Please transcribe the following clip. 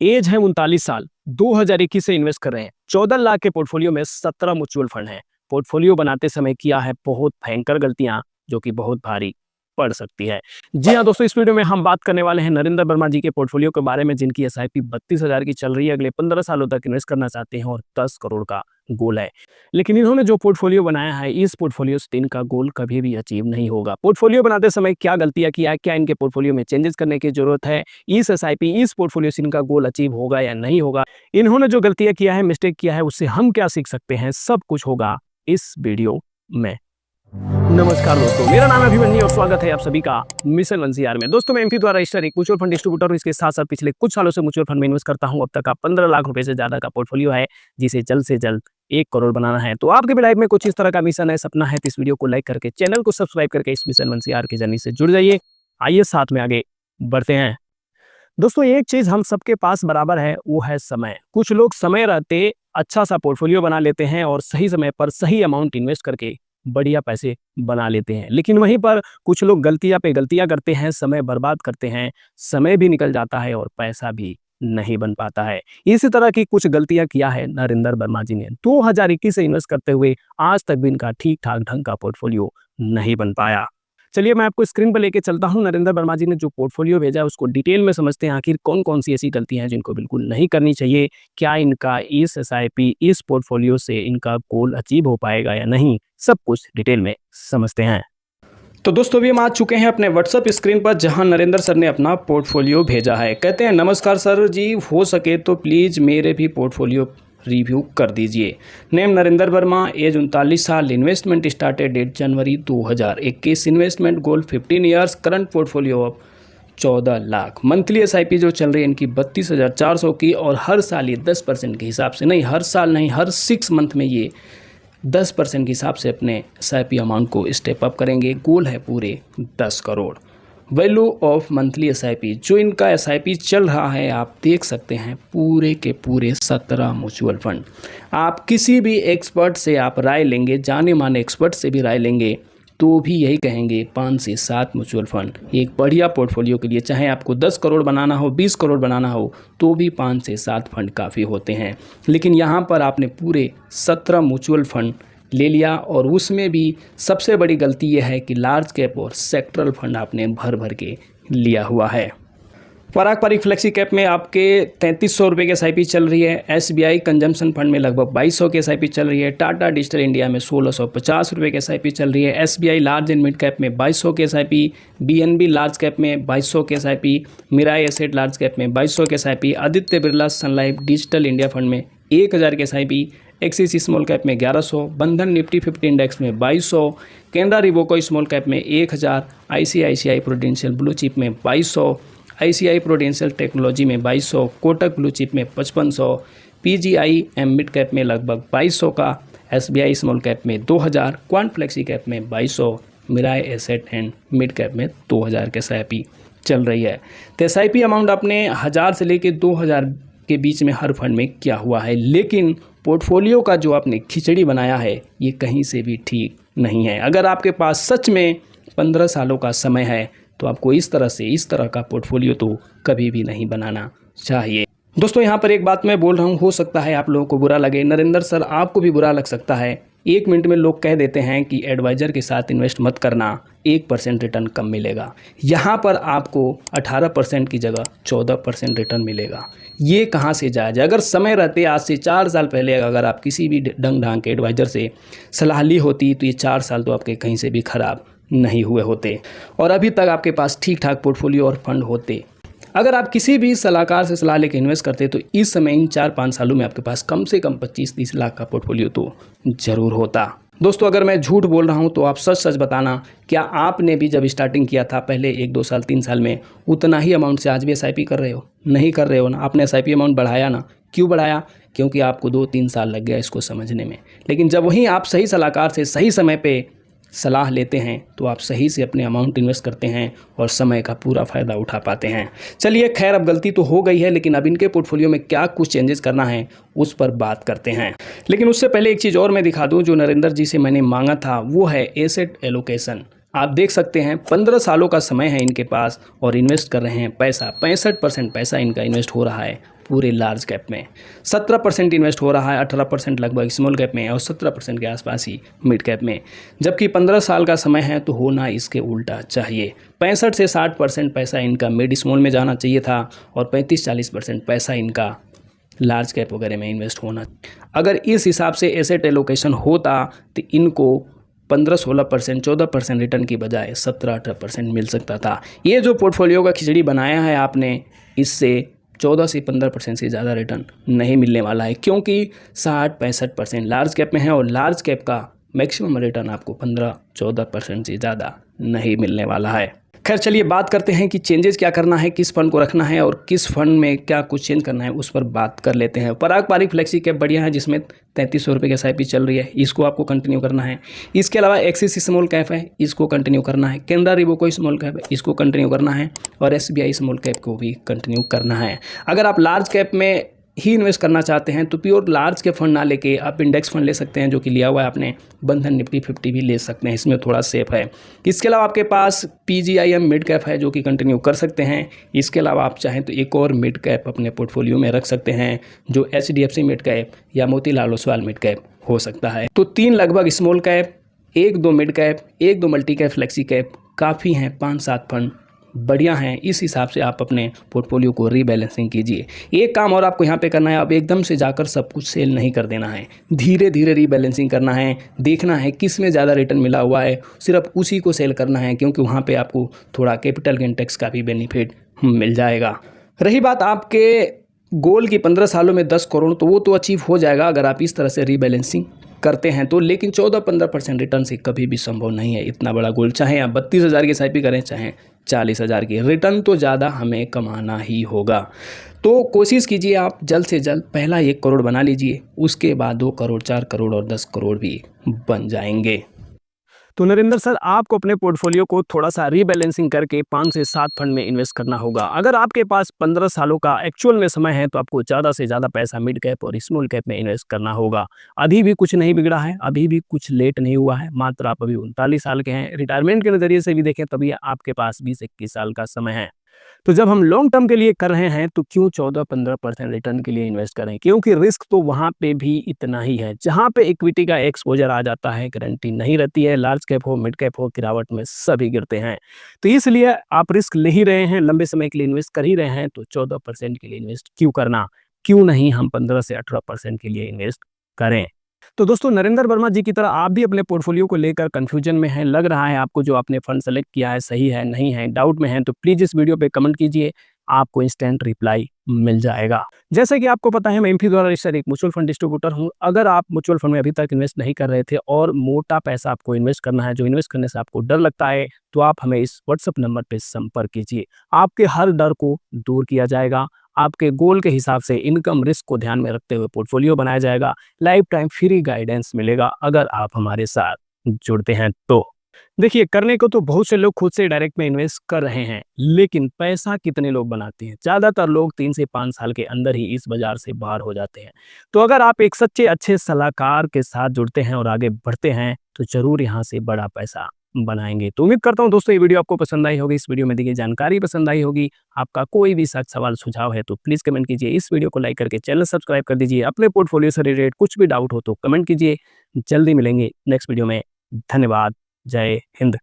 As है 39 साल, 2021 से इन्वेस्ट कर रहे हैं। 14 लाख के पोर्टफोलियो में 17 म्यूचुअल फंड हैं। पोर्टफोलियो बनाते समय किया है बहुत भयंकर गलतियां जो कि बहुत भारी पड़ सकती है। जी हाँ दोस्तों, इस वीडियो में हम बात करने वाले हैं नरेंद्र वर्मा जी के पोर्टफोलियो के बारे में, जिनकी एसआईपी 32,000 की चल रही है। अगले 15 सालों तक इन्वेस्ट करना चाहते हैं और 10 करोड़ का गोल है। लेकिन इन्होंने जो पोर्टफोलियो बनाया है, इस पोर्टफोलियो से इनका गोल कभी भी अचीव नहीं होगा। पोर्टफोलियो बनाते समय क्या गलतियां किया है, क्या इनके पोर्टफोलियो में चेंजेस करने की जरूरत है, इस एसआईपी इस पोर्टफोलियो से इनका गोल अचीव होगा या नहीं होगा, इन्होंने जो गलतियां किया है, मिस्टेक किया है, उससे हम क्या सीख सकते हैं, सब कुछ होगा इस वीडियो में। नमस्कार दोस्तों, मेरा नाम है अभिमन्यु और स्वागत है आप सभी का मिशन वंशियार में। दोस्तों, मैं एमपी द्वारा रजिस्टर्ड एक म्यूचुअल फंड डिस्ट्रीब्यूटर हूं। इसके साथ साथ पिछले कुछ सालों से म्यूचुअल फंड में इन्वेस्ट करता हूं। अब तक आप 15 लाख रुपए से ज्यादा का पोर्टफोलियो है, जिसे जल्द से जल्द 1 करोड़ बनाना है। तो आपके भी लाइफ में कुछ इस तरह का मिशन है, सपना है, तो इस वीडियो को लाइक करके, चैनल को सब्सक्राइब करके इस मिशन वंशियार की जर्नी से जुड़ जाइए। आइए साथ में आगे बढ़ते हैं। दोस्तों, एक चीज हम सबके पास बराबर है, वो है समय। कुछ लोग समय रहते अच्छा सा पोर्टफोलियो बना लेते हैं और सही समय पर सही अमाउंट इन्वेस्ट करके बढ़िया पैसे बना लेते हैं। लेकिन वहीं पर कुछ लोग गलतियां पे गलतियां करते हैं, समय बर्बाद करते हैं, समय भी निकल जाता है और पैसा भी नहीं बन पाता है। इसी तरह की कुछ गलतियां किया है नरेंद्र वर्मा जी ने। 2021 से इन्वेस्ट करते हुए आज तक भी इनका ठीक ठाक ढंग का पोर्टफोलियो नहीं बन पाया। चलिए मैं आपको स्क्रीन पर लेके चलता हूं। नरेंद्र वर्मा जी ने जो पोर्टफोलियो भेजा है उसको डिटेल में समझते हैं, आखिर कौन कौन सी ऐसी गलतियां हैं जिनको बिल्कुल नहीं करनी चाहिए, क्या इनका इस एसआईपी इस पोर्टफोलियो से इनका गोल अचीव हो पाएगा या नहीं, सब कुछ डिटेल में समझते हैं। तो दोस्तों, अभी हम आ चुके हैं अपने व्हाट्सएप स्क्रीन पर, जहां नरेंद्र सर ने अपना पोर्टफोलियो भेजा है। कहते हैं, नमस्कार सर जी, हो सके तो प्लीज़ मेरे भी पोर्टफोलियो रिव्यू कर दीजिए। नेम नरेंद्र वर्मा, एज 39 साल, investment started date January 2021, investment goal 15 years, current portfolio of 14 lakh. Monthly SIP जो चल रही है इनकी 32,400 की, और हर साल ये 10% के हिसाब से, नहीं हर साल नहीं, हर 6 मंथ में ये 10% के हिसाब से अपने एसआईपी अमाउंट को स्टेप अप करेंगे। गोल है पूरे 10 crore. Value of monthly SIP, जो इनका एसआईपी चल रहा है, आप देख सकते हैं पूरे के पूरे 17 म्यूचुअल फंड। आप किसी भी एक्सपर्ट से आप राय लेंगे, जाने माने एक्सपर्ट से भी राय लेंगे, तो भी यही कहेंगे 5 से 7 म्यूचुअल फंड एक बढ़िया पोर्टफोलियो के लिए। चाहे आपको 10 करोड़ बनाना हो, 20 करोड़ बनाना हो, तो भी 5 से 7 फंड काफ़ी होते हैं। लेकिन यहाँ पर आपने पूरे 17 म्यूचुअल फंड ले लिया, और उसमें भी सबसे बड़ी गलती यह है कि लार्ज कैप और सेक्टरल फंड आपने भर भर के लिया हुआ है। पारंपरिक फ्लेक्सी कैप में आपके 3300 रुपये की एसआईपी चल रही है। एसबीआई कंजम्पशन फंड में लगभग 2200 की एसआईपी चल रही है। टाटा डिजिटल इंडिया में 1650 रुपये की एसआईपी चल रही है। SBI large and mid cap में 2200 की एसआईपी, बीएनबी लार्ज कैप में 2200 की SIP, Mirae asset large cap में 2200 की SIP, Aditya Birla Sun Life digital India fund में 1000 की एसआईपी, एक्सिस स्मॉल कैप में 1100, बंधन निफ्टी 50 इंडेक्स में 2200, कैनरा रिवोको स्मॉल कैप में 1000, आईसीआईसीआई प्रूडेंशियल ब्लू चिप में 2200, आईसीआई प्रूडेंशियल टेक्नोलॉजी में 2200, कोटक ब्लू चिप में 5500, पीजीआई एम मिड कैप में लगभग 2200 का, एसबीआई स्मॉल कैप में 2000, क्वांट फ्लेक्सी कैप में 2200, Mirae asset and mid cap में 2000 के एसआईपी चल रही है। तो एसआईपी अमाउंट अपने 1000 से लेकर 2000 के बीच में हर फंड में क्या हुआ है। लेकिन पोर्टफोलियो का जो आपने खिचड़ी बनाया है, ये कहीं से भी ठीक नहीं है। अगर आपके पास सच में 15 सालों का समय है, तो आपको इस तरह का पोर्टफोलियो तो कभी भी नहीं बनाना चाहिए। दोस्तों, यहाँ पर एक बात मैं बोल रहा हूँ, हो सकता है आप लोगों को बुरा लगे, नरेंद्र सर आपको भी बुरा लग सकता है। 1 मिनट में लोग कह देते हैं कि एडवाइज़र के साथ इन्वेस्ट मत करना, 1% रिटर्न कम मिलेगा। यहाँ पर आपको 18% की जगह 14% रिटर्न मिलेगा। ये कहाँ से जायज़ है? अगर समय रहते आज से 4 साल पहले अगर आप किसी भी डंग ढांग के एडवाइज़र से सलाह ली होती, तो ये 4 साल तो आपके कहीं से भी ख़राब नहीं हुए होते, और अभी तक आपके पास ठीक ठाक पोर्टफोलियो और फंड होते। अगर आप किसी भी सलाहकार से सलाह लेकर इन्वेस्ट करते, तो इस समय इन 4-5 सालों में आपके पास कम से कम 25-30 लाख का पोर्टफोलियो तो ज़रूर होता। दोस्तों, अगर मैं झूठ बोल रहा हूं तो आप सच सच बताना, क्या आपने भी जब स्टार्टिंग किया था पहले 1-2 साल 3 साल में, उतना ही अमाउंट से आज भी एसआईपी कर रहे हो? नहीं कर रहे हो ना। आपने एसआईपी अमाउंट बढ़ाया ना। क्यों बढ़ाया? क्योंकि आपको 2-3 साल लग गया इसको समझने में। लेकिन जब वहीं आप सही सलाहकार से सही समय पे सलाह लेते हैं, तो आप सही से अपने अमाउंट इन्वेस्ट करते हैं और समय का पूरा फ़ायदा उठा पाते हैं। चलिए खैर, अब गलती तो हो गई है, लेकिन अब इनके पोर्टफोलियो में क्या कुछ चेंजेस करना है उस पर बात करते हैं। लेकिन उससे पहले एक चीज़ और मैं दिखा दूं, जो नरेंद्र जी से मैंने मांगा था, वो है एसेट एलोकेशन। आप देख सकते हैं 15 सालों का समय है इनके पास और इन्वेस्ट कर रहे हैं पैसा, 65% पैसा इनका इन्वेस्ट हो रहा है पूरे लार्ज कैप में। 17% इन्वेस्ट हो रहा है, 18% लगभग स्मॉल कैप में और 17% के आसपास ही मिड कैप में। जबकि 15 साल का समय है तो होना इसके उल्टा चाहिए। 65 से 60% पैसा इनका मिड स्मॉल में जाना चाहिए था और 35-40% पैसा इनका लार्ज कैप वगैरह में इन्वेस्ट होना। अगर इस हिसाब से एसेट एलोकेशन होता तो इनको 15-16%, 14% रिटर्न की बजाय 17-18% मिल सकता था। ये जो पोर्टफोलियो का खिचड़ी बनाया है आपने, इससे 14 से 15% से ज़्यादा रिटर्न नहीं मिलने वाला है, क्योंकि 60-65% लार्ज कैप में है और लार्ज कैप का मैक्सिमम रिटर्न आपको 15-14% से ज़्यादा नहीं मिलने वाला है। खैर चलिए बात करते हैं कि चेंजेस क्या करना है, किस फंड को रखना है और किस फंड में क्या कुछ चेंज करना है, उस पर बात कर लेते हैं। पराग पारिक फ्लेक्सी कैप बढ़िया है, जिसमें 3300 रुपये की SIP चल रही है, इसको आपको कंटिन्यू करना है। इसके अलावा एक्सिस स्मॉल कैप है, इसको कंटिन्यू करना है। कैनरा रिबोको स्मॉल कैप है, इसको कंटिन्यू करना है और SBI स्मॉल कैप को भी कंटिन्यू करना है। अगर आप लार्ज कैप में ही इन्वेस्ट करना चाहते हैं तो प्योर लार्ज के फंड ना लेके आप इंडेक्स फंड ले सकते हैं, जो कि लिया हुआ है आपने। बंधन निफ्टी 50 भी ले सकते हैं, इसमें थोड़ा सेफ है। इसके अलावा आपके पास PGIM मिड कैप है, जो कि कंटिन्यू कर सकते हैं। इसके अलावा आप चाहें तो एक और मिड कैप अपने पोर्टफोलियो में रख सकते हैं, जो HDFC मिड कैप या मोतीलाल ओसवाल मिड कैप हो सकता है। तो 3 लगभग small cap, 1-2 mid cap, 1-2 multi cap flexi cap काफ़ी हैं। 5-7 फंड बढ़िया हैं। इस हिसाब से आप अपने पोर्टफोलियो को रीबैलेंसिंग कीजिए। एक काम और आपको यहाँ पे करना है, अब एकदम से जाकर सब कुछ सेल नहीं कर देना है, धीरे धीरे रीबैलेंसिंग करना है। देखना है किस में ज़्यादा रिटर्न मिला हुआ है, सिर्फ उसी को सेल करना है, क्योंकि वहाँ पे आपको थोड़ा कैपिटल गेन टैक्स का भी बेनिफिट मिल जाएगा। रही बात आपके गोल की 15 सालों में 10 करोड़, तो वो तो अचीव हो जाएगा अगर आप इस तरह से रीबैलेंसिंग करते हैं तो। लेकिन 14-15% रिटर्न से कभी भी संभव नहीं है इतना बड़ा गोल। चाहे आप 32,000 की SIP करें, चाहे 40,000 की, रिटर्न तो ज़्यादा हमें कमाना ही होगा। तो कोशिश कीजिए आप जल्द से जल्द पहला 1 करोड़ बना लीजिए, उसके बाद 2 करोड़, 4 करोड़ और 10 करोड़ भी बन जाएंगे। तो नरेंद्र सर, आपको अपने पोर्टफोलियो को थोड़ा सा रीबैलेंसिंग करके 5 से 7 फंड में इन्वेस्ट करना होगा। अगर आपके पास 15 सालों का एक्चुअल में समय है तो आपको ज़्यादा से ज़्यादा पैसा मिड कैप और स्मॉल कैप में इन्वेस्ट करना होगा। अभी भी कुछ नहीं बिगड़ा है, अभी भी कुछ लेट नहीं हुआ है। मात्र आप अभी 39 साल के हैं। रिटायरमेंट के नज़रिए से भी देखें तभी आपके पास 20-21 साल का समय है। तो जब हम लॉन्ग टर्म के लिए कर रहे हैं तो क्यों 14-15% रिटर्न के लिए इन्वेस्ट करें, क्योंकि रिस्क तो वहाँ पे भी इतना ही है। जहाँ पे इक्विटी का एक्सपोजर आ जाता है, गारंटी नहीं रहती है। लार्ज कैप हो, मिड कैप हो, गिरावट में सभी गिरते हैं। तो इसलिए आप रिस्क ले ही रहे हैं, लंबे समय के लिए इन्वेस्ट कर ही रहे हैं, तो 14% के लिए इन्वेस्ट क्यों करना, क्यों नहीं हम 15 से 18% के लिए इन्वेस्ट करें। तो दोस्तों, नरेंद्र वर्मा जी की तरह आप भी अपने पोर्टफोलियो को लेकर कंफ्यूजन में हैं, लग रहा है आपको जो आपने फंड सेलेक्ट किया है सही है नहीं है, डाउट में है, तो प्लीज इस वीडियो पे कमेंट कीजिए, आपको इंस्टेंट रिप्लाई मिल जाएगा। जैसे कि आपको पता है, मैं एमफी द्वारा रजिस्टर्ड एक म्यूचुअल फंड डिस्ट्रीब्यूटर हूं। अगर आप म्यूचुअल फंड में अभी तक इन्वेस्ट नहीं कर रहे थे और मोटा पैसा आपको इन्वेस्ट करना है, जो इन्वेस्ट करने से आपको डर लगता है, तो आप हमें इस व्हाट्सएप नंबर पर संपर्क कीजिए। आपके हर डर को दूर किया जाएगा, आपके गोल के हिसाब से इनकम रिस्क को ध्यान में रखते हुए पोर्टफोलियो बनाया जाएगा। लाइफ टाइम फ्री गाइडेंस मिलेगा अगर आप हमारे साथ जुड़ते हैं तो। देखिए, करने को तो बहुत से लोग खुद से डायरेक्ट में इन्वेस्ट कर रहे हैं, लेकिन पैसा कितने लोग बनाते हैं? ज़्यादातर लोग 3 से 5 साल के अंदर ही इस बाजार से बाहर हो जाते हैं। तो अगर आप एक सच्चे अच्छे सलाहकार के साथ जुड़ते हैं और आगे बढ़ते हैं तो जरूर यहाँ से बड़ा पैसा बनाएंगे। तो उम्मीद करता हूँ दोस्तों, ये वीडियो आपको पसंद आई होगी, इस वीडियो में दी गई जानकारी पसंद आई होगी। आपका कोई भी सच सवाल सुझाव है तो प्लीज़ कमेंट कीजिए। इस वीडियो को लाइक करके चैनल सब्सक्राइब कर दीजिए। अपने पोर्टफोलियो से रिलेटेड कुछ भी डाउट हो तो कमेंट कीजिए। जल्दी मिलेंगे नेक्स्ट वीडियो में। धन्यवाद। जय हिंद।